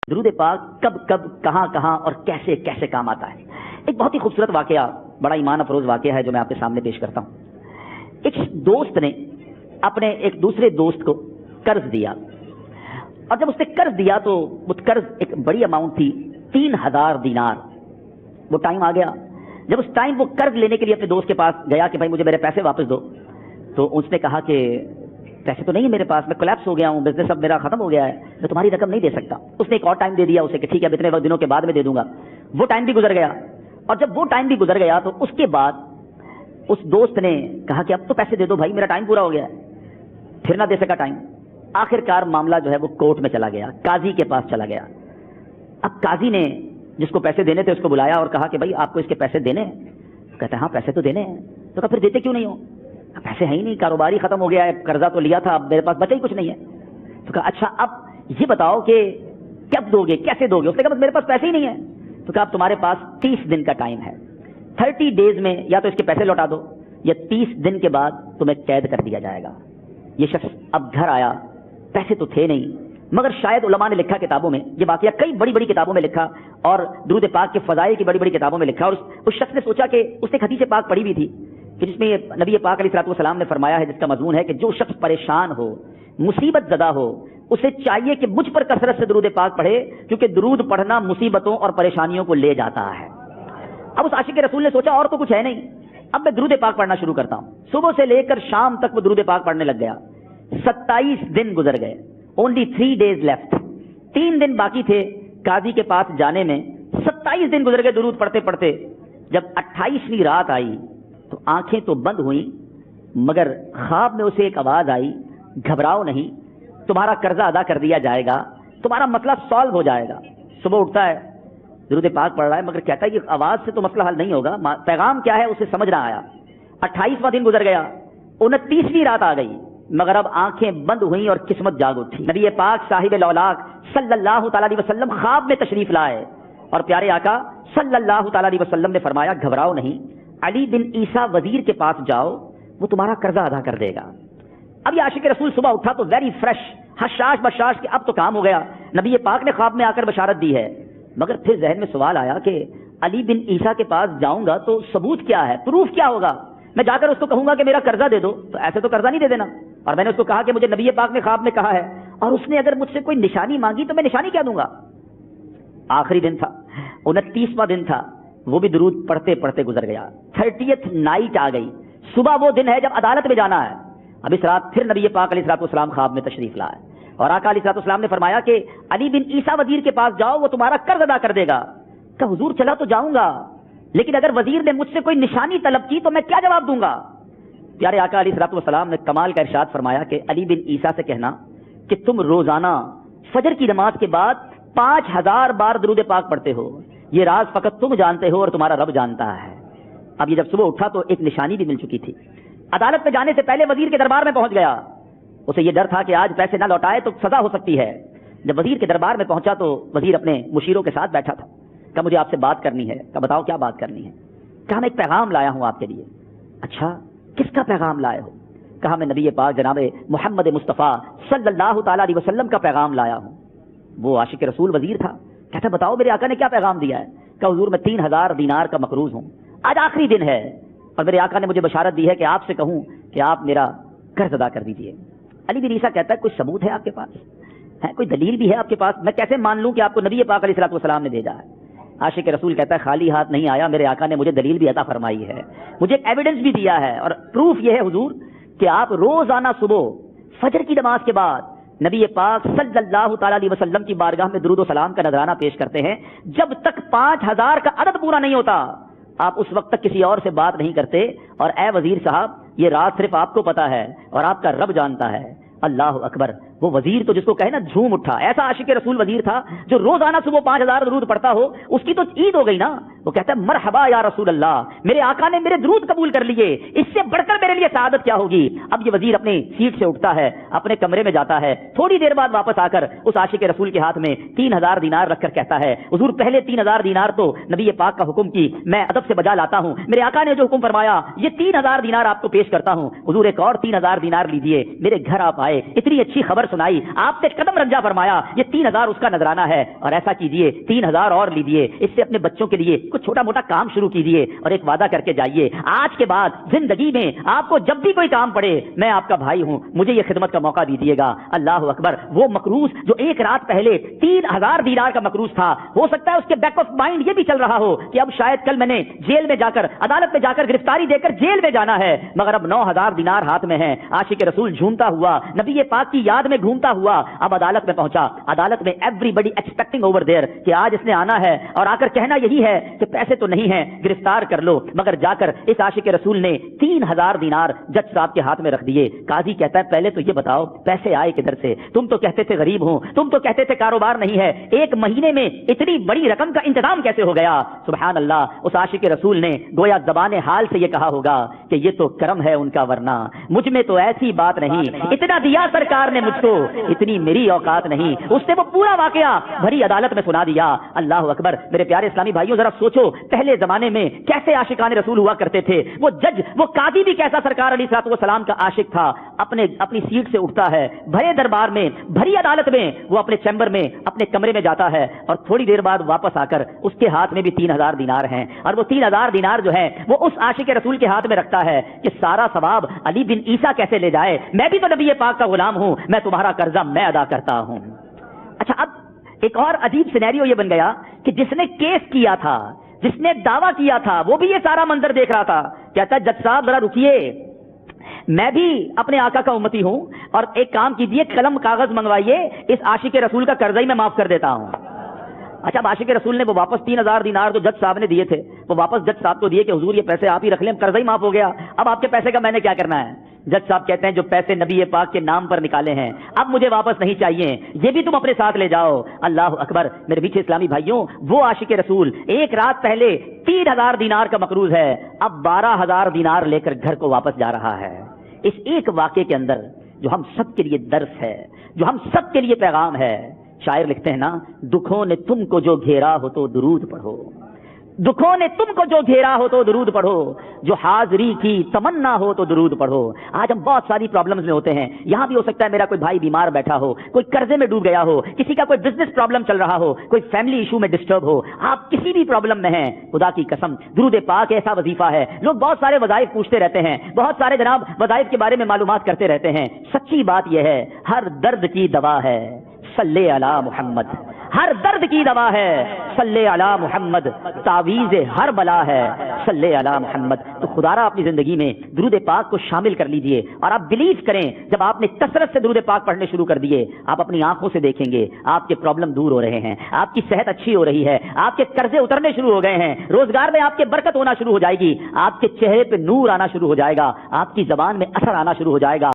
درود پاک کب کب کہاں کہاں اور کیسے کیسے کام آتا ہے. ایک بہت ہی خوبصورت واقعہ، بڑا ایمان افروز واقعہ ہے جو میں آپ کے سامنے پیش کرتا ہوں. ایک دوست نے اپنے ایک دوسرے دوست کو قرض دیا، اور جب اس نے قرض دیا تو وہ قرض ایک بڑی اماؤنٹ تھی، 3000 دینار. وہ ٹائم آ گیا جب اس ٹائم وہ قرض لینے کے لیے اپنے دوست کے پاس گیا کہ بھائی مجھے میرے پیسے واپس دو. تو اس نے کہا کہ پیسے تو نہیں ہے میرے پاس، میں کولیپس ہو گیا ہوں، بزنس اب میرا ختم ہو گیا ہے، میں تمہاری رقم نہیں دے سکتا. اس نے ایک اور ٹائم دے دیا اسے کہ ٹھیک ہے اتنے وقت دنوں کے بعد میں دے دوں گا. وہ ٹائم بھی گزر گیا، اور جب وہ ٹائم بھی گزر گیا تو اس کے بعد اس دوست نے کہا کہ اب تو پیسے دے دو بھائی، میرا ٹائم پورا ہو گیا ہے. پھر نہ دے سکا ٹائم. آخر کار معاملہ جو ہے وہ کورٹ میں چلا گیا، قاضی کے پاس چلا گیا. اب قاضی نے جس کو پیسے دینے تھے اس کو بلایا اور کہا کہ بھائی آپ کو اس کے پیسے دینے ہیں؟ کہتے ہیں ہاں پیسے تو دینے ہیں. تو کہا پھر دیتے کیوں نہیں ہو؟ پیسے ہیں ہی نہیں، کاروبار ہی ختم ہو گیا ہے، قرضہ تو لیا تھا، اب میرے پاس بچا ہی کچھ نہیں ہے. تو کہا اچھا اب یہ بتاؤ کہ کب دو گے، کیسے دو گے؟ اس نے کہا میرے پاس پیسے ہی نہیں ہے. تو کہا اب تمہارے پاس 30 دن کا ٹائم ہے، 30 ڈیز میں یا تو اس کے پیسے لوٹا دو یا 30 دن کے بعد تمہیں قید کر دیا جائے گا. یہ شخص اب گھر آیا، پیسے تو تھے نہیں، مگر شاید علماء نے لکھا کتابوں میں، یہ واقعہ کئی بڑی بڑی کتابوں میں لکھا اور درود پاک کے فضائل کی بڑی بڑی کتابوں میں لکھا. اور اس شخص نے سوچا کہ اس نے حدیث پاک پڑھی بھی تھی کہ جس میں نبی پاک علیہ الصلوۃ والسلام نے فرمایا ہے، جس کا مضمون ہے کہ جو شخص پریشان ہو، مصیبت زدہ ہو، اسے چاہیے کہ مجھ پر کثرت سے درود پاک پڑھے، کیونکہ درود پڑھنا مصیبتوں اور پریشانیوں کو لے جاتا ہے. اب اس عاشق رسول نے سوچا اور تو کچھ ہے نہیں، اب میں درود پاک پڑھنا شروع کرتا ہوں. صبح سے لے کر شام تک وہ درود پاک پڑھنے لگ گیا. 27 دن گزر گئے. Only 3 days left. 3 دن باقی تھے قاضی کے پاس جانے میں. 27 دن گزر گئے درود پڑھتے پڑھتے. جب 28ویں رات آئی تو آنکھیں تو بند ہوئیں، مگر خواب میں اسے ایک آواز آئی، گھبراؤ نہیں، تمہارا قرضہ ادا کر دیا جائے گا، تمہارا مسئلہ سالو ہو جائے گا. صبح اٹھتا ہے، درود پاک پڑھ رہا ہے، مگر کہتا ہے کہ آواز سے تو مسئلہ حل نہیں ہوگا، پیغام کیا ہے اسے سمجھ نہ آیا. 28واں دن گزر گیا، 29ویں رات آ گئی، مگر اب آنکھیں بند ہوئیں اور قسمت جاگ اٹھی. نبی پاک صاحب لولاک صلی اللہ تعالی علیہ وسلم خواب میں تشریف لائے اور پیارے آقا صلی اللہ تعالی علیہ وسلم نے فرمایا گھبراؤ نہیں، علی بن عیسیٰ وزیر کے پاس جاؤ، وہ تمہارا قرضہ ادا کر دے گا. اب یہ عاشق رسول صبح اٹھا تو ویری فریش، حشاش بشاش کہ اب تو کام ہو گیا، نبی پاک نے خواب میں آ کر بشارت دی ہے. مگر پھر ذہن میں سوال آیا کہ علی بن عیسیٰ کے پاس جاؤں گا تو ثبوت کیا ہے، پروف کیا ہوگا؟ میں جا کر اس کو کہوں گا کہ میرا قرضہ دے دو تو ایسے تو قرضہ نہیں دے دینا. اور میں نے اس کو کہا کہ مجھے نبی پاک نے خواب میں کہا ہے، اور اس نے اگر مجھ سے کوئی نشانی مانگی تو میں نشانی کیا دوں گا. آخری دن تھا، 29واں دن تھا، وہ بھی درود پڑھتے پڑھتے گزر گیا. 30th نائٹ آ گئی، صبح وہ دن ہے جب عدالت میں جانا ہے. اب اس رات پھر نبی پاک علیہ الصلوۃ والسلام خواب میں تشریف لائے اور آقا علیہ الصلوۃ والسلام نے فرمایا کہ علی بن عیسیٰ وزیر کے پاس جاؤ، وہ تمہارا قرض ادا کر دے گا. کہ حضور چلا تو جاؤں گا، لیکن اگر وزیر نے مجھ سے کوئی نشانی طلب کی تو میں کیا جواب دوں گا؟ پیارے آقا علیہ الصلوۃ والسلام نے کمال کا ارشاد فرمایا کہ علی بن عیسیٰ سے کہنا کہ تم روزانہ فجر کی نماز کے بعد 5000 بار درود پاک پڑھتے ہو، یہ راز فقط تم جانتے ہو اور تمہارا رب جانتا ہے. اب یہ جب صبح اٹھا تو ایک نشانی بھی مل چکی تھی. عدالت میں جانے سے پہلے وزیر کے دربار میں پہنچ گیا. اسے یہ ڈر تھا کہ آج پیسے نہ لوٹائے تو سزا ہو سکتی ہے. جب وزیر کے دربار میں پہنچا تو وزیر اپنے مشیروں کے ساتھ بیٹھا تھا. کہا مجھے آپ سے بات کرنی ہے. کہا بتاؤ کیا بات کرنی ہے؟ کہا میں ایک پیغام لایا ہوں آپ کے لیے. اچھا کس کا پیغام لائے ہو؟ کہا میں نبی پاک جناب محمد مصطفیٰ صلی اللہ تعالی علیہ وسلم کا پیغام لایا ہوں. وہ عاشق رسول وزیر تھا. کہتا بتاؤ میرے آقا نے کیا پیغام دیا ہے؟ کہ حضور میں 3000 دینار کا مقروض ہوں، آج آخری دن ہے اور میرے آقا نے مجھے بشارت دی ہے کہ آپ سے کہوں کہ آپ میرا قرض ادا کر دیجئے. علی بن عیسیٰ کہتا ہے کوئی ثبوت ہے آپ کے پاس؟ ہے کوئی دلیل بھی ہے آپ کے پاس؟ میں کیسے مان لوں کہ آپ کو نبی پاک علیہ الصلوۃ والسلام نے بھیجا ہے؟ عاشق رسول کہتا ہے خالی ہاتھ نہیں آیا، میرے آقا نے مجھے دلیل بھی عطا فرمائی ہے، مجھے ایک ایویڈنس بھی دیا ہے. اور پروف یہ ہے حضور کہ آپ روزانہ صبح فجر کی نماز کے بعد نبی پاک صلی اللہ تعالی علیہ وسلم کی بارگاہ میں درود و سلام کا نذرانہ پیش کرتے ہیں. جب تک 5000 کا عدد پورا نہیں ہوتا آپ اس وقت تک کسی اور سے بات نہیں کرتے. اور اے وزیر صاحب یہ راز صرف آپ کو پتا ہے اور آپ کا رب جانتا ہے. اللہ اکبر. وہ وزیر تو جس کو کہے نا جھوم اٹھا، ایسا عاشق رسول وزیر تھا جو روزانہ صبح 5000 درود پڑھتا ہو. اس کی تو عید ہو گئی نا. وہ کہتا ہے مرحبا یا رسول اللہ، میرے آقا نے میرے درود قبول کر لیے، اس سے بڑھ کر میرے لیے سعادت کیا ہوگی. اب یہ وزیر اپنی سیٹ سے اٹھتا ہے، اپنے کمرے میں جاتا ہے، تھوڑی دیر بعد واپس آ کر اس عاشق رسول کے ہاتھ میں 3000 دینار رکھ کر کہتا ہے حضور پہلے 3000 دینار تو نبی پاک کا حکم کی میں ادب سے بجا لاتا ہوں، میرے آقا نے جو حکم فرمایا یہ 3000 دینار آپ کو پیش کرتا ہوں. حضور ایک اور 3000 دینار لیجئے. میرے گھر آپ آئے، اتنی اچھی خبر سنائی, آپ نے قدم رنجا فرمایا, یہ 3000 اس کا نذرانہ ہے, اور ایسا کیجئے 3000 اور لیجئے, اس سے اپنے بچوں کے لیے کچھ چھوٹا موٹا کام شروع کیجئے اور ایک وعدہ کر کے جائیے, آج کے بعد زندگی میں آپ کو جب بھی کوئی کام پڑے میں آپ کا بھائی ہوں, مجھے یہ خدمت کا موقع دیجیے گا. اللہ اکبر. وہ مقروض جو ایک رات پہلے 3000 دینار کا مقروض تھا, ہو سکتا ہے اس کے بیک آف مائنڈ یہ بھی چل رہا ہو کہ اب شاید کل میں نے جیل میں جا کر, عدالت میں جا کر گرفتاری دے کر جیل میں جانا ہے, مگر اب 9000 دینار ہاتھ میں ہیں. عاشق رسول جھومتا ہوا, نبی پاک کی یاد میں گھومتا ہوا اب عدالت میں پہنچا. عدالت میں everybody expecting over there کہ آج اس نے آنا ہے اور آ کر کہنا یہی ہے کہ پیسے تو نہیں ہیں, گرفتار کر لو. مگر جا کر اس عاشق رسول نے 3000 دینار جج صاحب کے ہاتھ میں رکھ دیے. قاضی کہتا ہے پہلے تو یہ بتاؤ پیسے آئے کدھر سے؟ تم تو کہتے تھے غریب ہوں, تم تو کہتے تھے کاروبار نہیں ہے, ایک مہینے میں اتنی بڑی رقم کا انتظام کیسے ہو گیا؟ سبحان اللہ. اس عاشق رسول نے گویا زبان حال سے یہ کہا ہوگا کہ یہ تو کرم ہے ان کا, ورنہ مجھ میں تو ایسی بات نہیں, اتنا دیا سرکار نے مجھ کو, اتنی میری اوقات نہیں. اس نے وہ پورا واقعہ بھری عدالت میں سنا دیا. اللہ اکبر. میرے پیارے اسلامی بھائیوں ذرا سوچو پہلے زمانے میں کیسے عاشقان رسول ہوا کرتے تھے. وہ جج, وہ قاضی بھی کیسا سرکار علیہ الصلوۃ والسلام کا عاشق تھا. اپنی سیٹ سے اٹھتا ہے, بھرے دربار میں, بھری عدالت میں, وہ اپنے چیمبر میں, اپنے کمرے میں جاتا ہے, اور تھوڑی دیر بعد واپس آ کر اس کے ہاتھ میں بھی 3000 دینار ہیں, اور وہ 3000 دینار جو ہے وہ اس عاشق رسول کے ہاتھ میں رکھتا ہے کہ سارا ثواب علی بن عیسیٰ کیسے لے جائے, میں بھی تو نبی پاک کا غلام ہوں, میں تمہارا قرضہ میں ادا کرتا ہوں. اچھا, اب ایک اور عجیب سینیریو یہ بن گیا کہ جس نے کیس کیا تھا, جس نے دعویٰ کیا تھا, وہ بھی یہ سارا منظر دیکھ رہا تھا. کہتا ہے جج صاحب ذرا رکیے, میں بھی اپنے آقا کا امتی ہوں, اور ایک کام کیجئے, قلم کاغذ منگوائیے, اس عاشق رسول کا قرضہ ہی میں معاف کر دیتا ہوں. اچھا, عاشق رسول نے وہ واپس 3000 دینار جو جج صاحب نے دیے تھے وہ واپس جج صاحب کو دیے کہ حضور یہ پیسے آپ ہی رکھ لیں, قرضہ ہی معاف ہو گیا, اب آپ کے پیسے کا میں نے کیا کرنا ہے؟ جج صاحب کہتے ہیں جو پیسے نبی پاک کے نام پر نکالے ہیں اب مجھے واپس نہیں چاہیے, یہ بھی تم اپنے ساتھ لے جاؤ. اللہ اکبر. میرے پیچھے اسلامی بھائیوں, وہ عاشق رسول ایک رات پہلے 3000 دینار کا مقروض ہے, اب 12000 دینار لے کر گھر کو واپس جا رہا ہے. اس ایک واقعے کے اندر جو ہم سب کے لیے درس ہے, جو ہم سب کے لیے پیغام ہے. شاعر لکھتے ہیں نا, دکھوں نے تم کو جو گھیرا ہو تو درود پڑھو, دکھوں نے تم کو جو گھیرا ہو تو درود پڑھو, جو حاضری کی تمنا ہو تو درود پڑھو. آج ہم بہت ساری پرابلمز میں ہوتے ہیں, یہاں بھی ہو سکتا ہے میرا کوئی بھائی بیمار بیٹھا ہو, کوئی قرضے میں ڈوب گیا ہو, کسی کا کوئی بزنس پرابلم چل رہا ہو, کوئی فیملی ایشو میں ڈسٹرب ہو, آپ کسی بھی پرابلم میں ہیں, خدا کی قسم درود پاک ایسا وظیفہ ہے. لوگ بہت سارے وظائف پوچھتے رہتے ہیں, بہت سارے جناب وظائف کے بارے میں معلومات کرتے رہتے ہیں. سچی بات یہ ہے ہر درد کی دوا ہے صلی علی محمد, ہر درد کی دوا ہے صلی علی محمد, تعویذ ہر بلا ہے صلی علی محمد. تو خدا را اپنی زندگی میں درود پاک کو شامل کر لیجئے, اور آپ بلیو کریں جب آپ نے کثرت سے درود پاک پڑھنے شروع کر دیے, آپ اپنی آنکھوں سے دیکھیں گے آپ کے پرابلم دور ہو رہے ہیں, آپ کی صحت اچھی ہو رہی ہے, آپ کے قرضے اترنے شروع ہو گئے ہیں, روزگار میں آپ کے برکت ہونا شروع ہو جائے گی, آپ کے چہرے پہ نور آنا شروع ہو جائے گا, آپ کی زبان میں اثر آنا شروع ہو جائے گا.